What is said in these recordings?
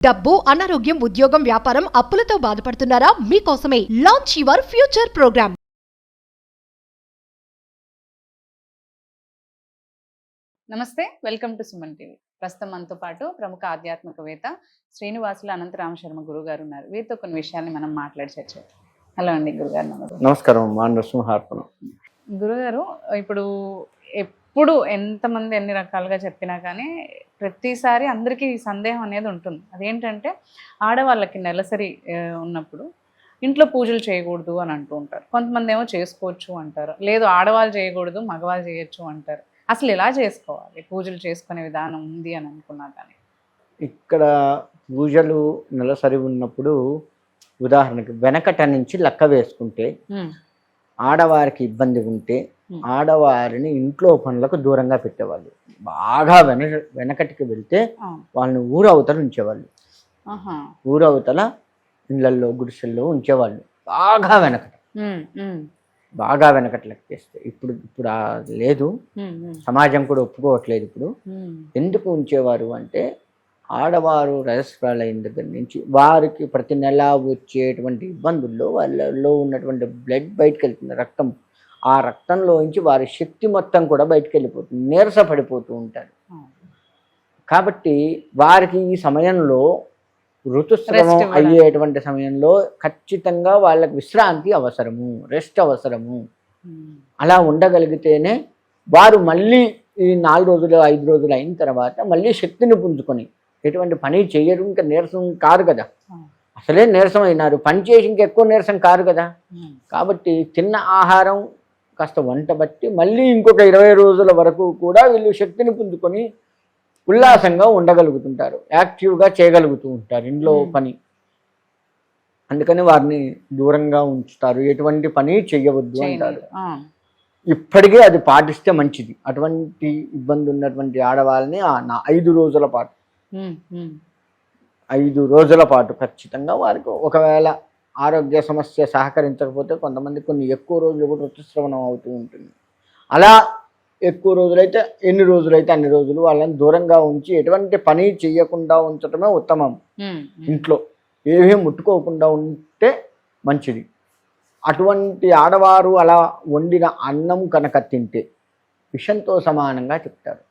డబ్బు, అనారోగ్యం, ఉద్యోగం, వ్యాపారం, అప్పులతో బాధపడుతున్నారా? మీకోసమే లాంచ్ యువర్ ఫ్యూచర్ ప్రోగ్రామ్. నమస్తే, వెల్కమ్ టు సుమన్ టీవీ. ప్రస్తుతం మనతో పాటు ప్రముఖ ఆధ్యాత్మికవేత్త శ్రీనివాసులు అనంతరామ శర్మ గురువు గారు ఉన్నారు. వీరితో కొన్ని విషయాన్ని మనం మాట్లాడి చర్చిద్దాం. హలో అండి గురుగారు. నమస్కారం. మా నరసింహార్పణం. గురుగారు, ఇప్పుడు ఎప్పుడు ఎంతమంది ఎన్ని రకాలుగా చెప్పినా కానీ ప్రతిసారి అందరికీ ఈ సందేహం అనేది ఉంటుంది. అదేంటంటే ఆడవాళ్ళకి నెలసరి ఉన్నప్పుడు ఇంట్లో పూజలు చేయకూడదు అని అంటూ ఉంటారు. కొంతమంది ఏమో చేసుకోవచ్చు అంటారు, లేదు ఆడవాళ్ళు చేయకూడదు మగవాళ్ళు చేయొచ్చు అంటారు. అసలు ఎలా చేసుకోవాలి? పూజలు చేసుకునే విధానం ఉంది అని అనుకున్నా కానీ ఇక్కడ పూజలు నెలసరి ఉన్నప్పుడు ఉదాహరణకి వెనకట నుంచి లెక్క వేసుకుంటే ఆడవారికి ఇబ్బంది ఉంటే ఆడవారిని ఇంట్లో పనులకు దూరంగా పెట్టేవాళ్ళు. బాగా వెనకటికి వెళ్తే వాళ్ళని ఊరవతల ఉంచేవాళ్ళు. ఊరవతల ఇళ్లల్లో గుడిసెల్లో ఉంచేవాళ్ళు. బాగా వెనకట లెక్కేస్తే ఇప్పుడు లేదు, సమాజం కూడా ఒప్పుకోవట్లేదు. ఇప్పుడు ఎందుకు ఉంచేవారు అంటే ఆడవారు రజస్వలైన దగ్గర నుంచి వారికి ప్రతి నెల వచ్చేటువంటి ఇబ్బందుల్లో వాళ్ళలో ఉన్నటువంటి బ్లడ్ బయటకు వెళ్తుంది, రక్తం. ఆ రక్తంలోంచి వారి శక్తి మొత్తం కూడా బయటకు వెళ్ళిపోతుంది, నీరసపడిపోతూ ఉంటారు. కాబట్టి వారికి ఈ సమయంలో ఋతుస్రావం అయ్యేటువంటి సమయంలో ఖచ్చితంగా వాళ్ళకి విశ్రాంతి అవసరము, రెస్ట్ అవసరము. అలా ఉండగలిగితేనే వారు మళ్ళీ ఈ 4 రోజులు 5 రోజులు అయిన తర్వాత మళ్ళీ శక్తిని పుంజుకొని ఎటువంటి పని చేయరు. ఇంకా నీరసం కారు కదా, అసలే నీరసం అయినారు, పని చేసి ఇంకెక్కువ నీరసం కారు కదా. కాబట్టి తిన్న ఆహారం కాస్త వంట బట్టి మళ్ళీ ఇంకొక 20 రోజుల వరకు కూడా వీళ్ళు శక్తిని పుంజుకొని ఉల్లాసంగా ఉండగలుగుతుంటారు, యాక్టివ్గా చేయగలుగుతూ ఉంటారు ఇంట్లో పని. అందుకని వారిని దూరంగా ఉంచుతారు, ఎటువంటి పని చెయ్యవద్దు అంటారు. ఇప్పటికే అది పాటిస్తే మంచిది. అటువంటి ఇబ్బంది ఉన్నటువంటి ఆడవాళ్ళని 5 రోజుల పాటు 5 రోజుల పాటు ఖచ్చితంగా వారికి ఒకవేళ ఆరోగ్య సమస్య సహకరించకపోతే కొంతమంది కొన్ని ఎక్కువ రోజులు కూడా ఋతుస్రవణం అవుతూ ఉంటుంది. అలా ఎక్కువ రోజులైతే ఎన్ని రోజులైతే అన్ని రోజులు వాళ్ళని దూరంగా ఉంచి ఎటువంటి పని చెయ్యకుండా ఉంచడమే ఉత్తమం. ఇంట్లో ఏమీ ముట్టుకోకుండా ఉంటే మంచిది. అటువంటి ఆడవారు అలా వండిన అన్నం కనుక తింటే విషంతో సమానంగా చెప్తారు.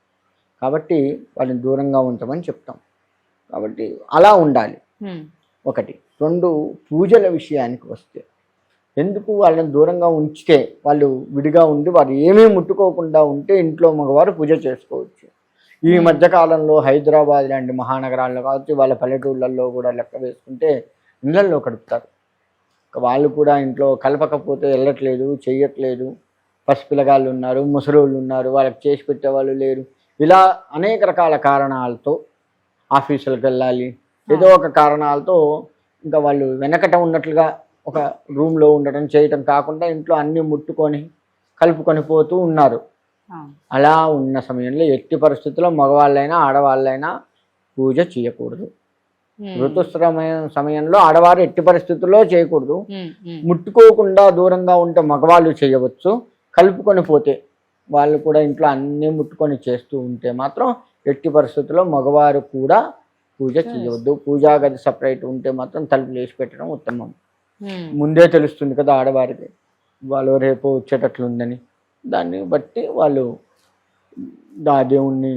కాబట్టి వాళ్ళని దూరంగా ఉంచమని చెప్తాం. కాబట్టి అలా ఉండాలి. 1. 2, పూజల విషయానికి వస్తే ఎందుకు వాళ్ళని దూరంగా ఉంచితే వాళ్ళు విడిగా ఉండి వారు ఏమీ ముట్టుకోకుండా ఉంటే ఇంట్లో మగవారు పూజ చేసుకోవచ్చు. ఈ మధ్యకాలంలో హైదరాబాద్ లాంటి మహానగరాల్లో కావచ్చు, వాళ్ళ పల్లెటూళ్ళల్లో కూడా లెక్క వేసుకుంటే ఇళ్లల్లో కడుపుతారు. వాళ్ళు కూడా ఇంట్లో కలపకపోతే వెళ్ళట్లేదు, చెయ్యట్లేదు. పసిపిల్లగాళ్ళు ఉన్నారు, ముసలోళ్ళు ఉన్నారు, వాళ్ళకి చేసి పెట్టేవాళ్ళు లేరు. ఇలా అనేక రకాల కారణాలతో ఆఫీసులకు వెళ్ళాలి, ఏదో ఒక కారణాలతో ఇంకా వాళ్ళు వెనకట ఉన్నట్లుగా ఒక రూమ్లో ఉండటం చేయటం కాకుండా ఇంట్లో అన్నీ ముట్టుకొని కలుపుకొని పోతూ ఉన్నారు. అలా ఉన్న సమయంలో ఎట్టి పరిస్థితుల్లో మగవాళ్ళైనా ఆడవాళ్ళైనా పూజ చేయకూడదు. ఋతుస్రావ సమయంలో ఆడవారు ఎట్టి పరిస్థితుల్లో చేయకూడదు. ముట్టుకోకుండా దూరంగా ఉంటే మగవాళ్ళు చేయవచ్చు. కలుపుకొని పోతే వాళ్ళు కూడా ఇంట్లో అన్నీ ముట్టుకొని చేస్తూ ఉంటే మాత్రం ఎట్టి పరిస్థితుల్లో మగవారు కూడా పూజ చేయవద్దు. పూజా గది సపరేట్ ఉంటే మాత్రం తలుపులు వేసి పెట్టడం ఉత్తమం. ముందే తెలుస్తుంది కదా ఆడవారికి వాళ్ళు రేపు వచ్చేటట్లుందని. దాన్ని బట్టి వాళ్ళు దేవుణ్ణి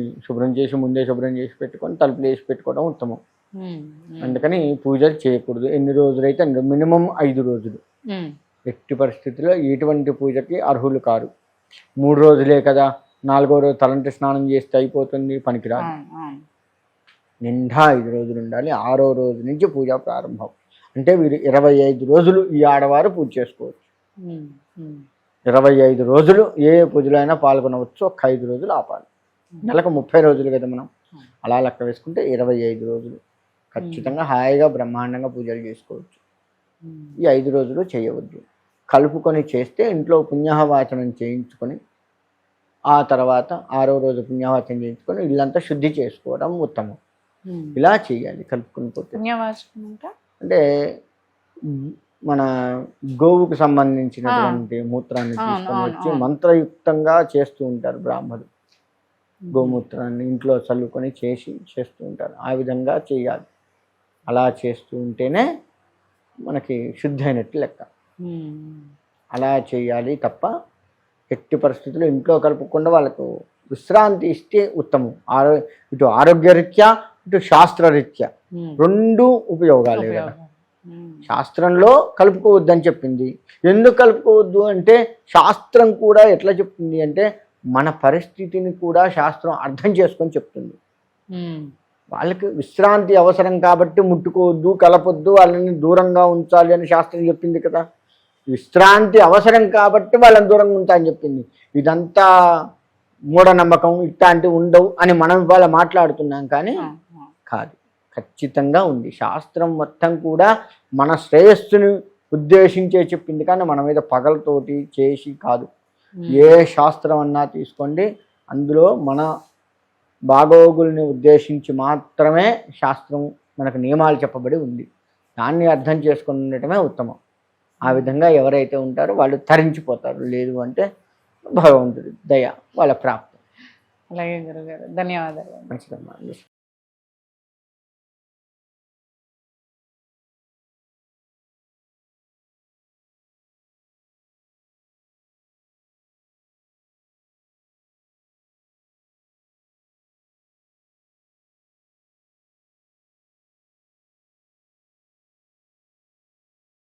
ముందే శుభ్రం చేసి పెట్టుకొని తలుపులు వేసి పెట్టుకోవడం ఉత్తమం. అందుకని పూజలు చేయకూడదు. ఎన్ని రోజులైతే మినిమం 5 రోజులు. ఎట్టి పరిస్థితుల్లో ఎటువంటి పూజకి అర్హులు కారు. 3 రోజులే కదా, 4వ రోజు తలంటి స్నానం చేస్తే అయిపోతుంది, పనికిరాదు. నిండా 5 రోజులు ఉండాలి. 6వ రోజు నుంచి పూజ ప్రారంభం. అంటే వీరు 25 రోజులు ఈ ఆడవారు పూజ చేసుకోవచ్చు. 25 రోజులు ఏ పూజలో అయినా పాల్గొనవచ్చు. ఒక 5 రోజులు ఆపాలి. నెలకు 30 రోజులు కదా మనం, అలా లెక్క వేసుకుంటే 25 రోజులు ఖచ్చితంగా హాయిగా బ్రహ్మాండంగా పూజలు చేసుకోవచ్చు. ఈ 5 రోజులు చేయవద్దు. కలుపుకొని చేస్తే ఇంట్లో పుణ్యవాచనం చేయించుకొని ఆ తర్వాత 6వ రోజు పుణ్యవాచనం చేయించుకొని ఇల్లంతా శుద్ధి చేసుకోవడం ఉత్తమం. ఇలా చేయాలి కలుపుకొని పోతే. అంటే మన గోవుకు సంబంధించినటువంటి మూత్రాన్ని తీసుకొని వచ్చి మంత్రయుక్తంగా చేస్తూ ఉంటారు బ్రాహ్మణులు. గోమూత్రాన్ని ఇంట్లో చల్లుకొని చేస్తూ ఉంటారు. ఆ విధంగా చేయాలి. అలా చేస్తూ ఉంటేనే మనకి శుద్ధి అయినట్టు లెక్క. అలా చేయాలి తప్ప ఎట్టి పరిస్థితుల్లో ఇంట్లో కలుపుకుండా వాళ్ళకు విశ్రాంతి ఇస్తే ఉత్తమం. ఇటు ఆరోగ్యరీత్యా ఇటు శాస్త్రరీత్యా రెండు ఉపయోగాలే కదా. శాస్త్రంలో కలుపుకోవద్దని చెప్పింది. ఎందుకు కలుపుకోవద్దు అంటే శాస్త్రం కూడా ఎట్లా చెప్తుంది అంటే మన పరిస్థితిని కూడా శాస్త్రం అర్థం చేసుకొని చెప్తుంది. వాళ్ళకి విశ్రాంతి అవసరం కాబట్టి ముట్టుకోవద్దు, కలపొద్దు, వాళ్ళని దూరంగా ఉంచాలి అని శాస్త్రం చెప్పింది కదా. విశ్రాంతి అవసరం కాబట్టి వాళ్ళని దూరంగా ఉంటా అని చెప్పింది. ఇదంతా మూఢనమ్మకం ఇట్లాంటివి ఉండవు అని మనం ఇవాళ మాట్లాడుతున్నాం, కానీ కాదు, ఖచ్చితంగా ఉంది. శాస్త్రం మొత్తం కూడా మన శ్రేయస్సుని ఉద్దేశించే చెప్పింది, కానీ మన మీద పగలతోటి చేసి కాదు. ఏ శాస్త్రం అన్నా తీసుకోండి, అందులో మన బాగోగుల్ని ఉద్దేశించి మాత్రమే శాస్త్రం మనకు నియమాలు చెప్పబడి ఉంది. దాన్ని అర్థం చేసుకుని ఉండటమే ఉత్తమం. ఆ విధంగా ఎవరైతే ఉంటారో వాళ్ళు తరించిపోతారు. లేదు అంటే భగవంతుడి దయ వాళ్ళ ప్రాప్తం. అలాగే గురుగారు, ధన్యవాదాలు. మంచిదమ్మా.